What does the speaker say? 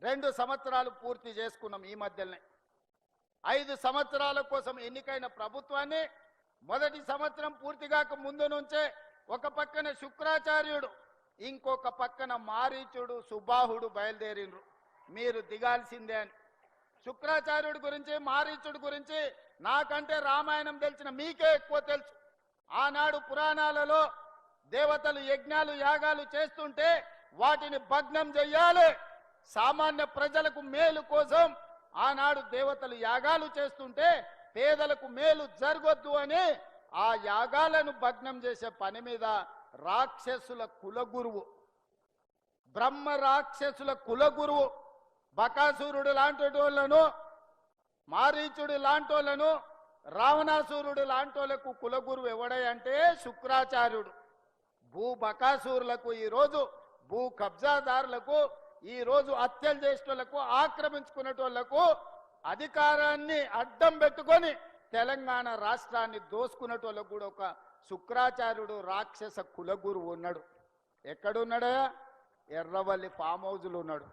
2 సంవత్సరాలు పూర్తి చేసుకున్నాం. ఈ మధ్యనే 5 సంవత్సరాల కోసం ఎన్నికైన ప్రభుత్వాన్ని మొదటి సంవత్సరం పూర్తిగాక ముందు నుంచే ఒక పక్కన శుక్రాచార్యుడు, ఇంకొక పక్కన మారీచుడు, సుబాహుడు బయలుదేరినరు మీరు దిగాల్సిందే అని. శుక్రాచార్యుడి గురించి, మారీచుడి గురించి నాకంటే రామాయణం తెలిసిన మీకే ఎక్కువ తెలుసు. ఆనాడు పురాణాలలో దేవతలు యజ్ఞాలు యాగాలు చేస్తుంటే వాటిని భగ్నం చెయ్యాలి, సామాన్య ప్రజలకు మేలు కోసం ఆనాడు దేవతలు యాగాలు చేస్తుంటే పేదలకు మేలు జరగొద్దు అని ఆ యాగాలను భగ్నం చేసే పని మీద రాక్షసుల కులగురువు, బ్రహ్మ రాక్షసుల కులగురువు బకాసురుడు లాంటి వాళ్ళను, మారీచుడు లాంటి వాళ్ళను, రావణాసురుడు లాంటి వాళ్ళకు కులగురువు ఎవడంటే శుక్రాచార్యుడు. భూ బకాసురులకు, ఈరోజు భూ కబ్జాదారులకు, ఈరోజు హత్యలు చేసేటోళ్లకు, ఆక్రమించుకునేటోళ్లకు అధికారాన్ని అడ్డం పెట్టుకొని తెలంగాణ రాష్ట్రాన్ని దోసుకునేటోళ్ళకు కూడా ఒక శుక్రాచార్యుడు రాక్షస కులగురువు ఉన్నాడు. ఎక్కడున్నాడా? ఎర్రవల్లి ఫామ్ హౌజ్లో ఉన్నాడు.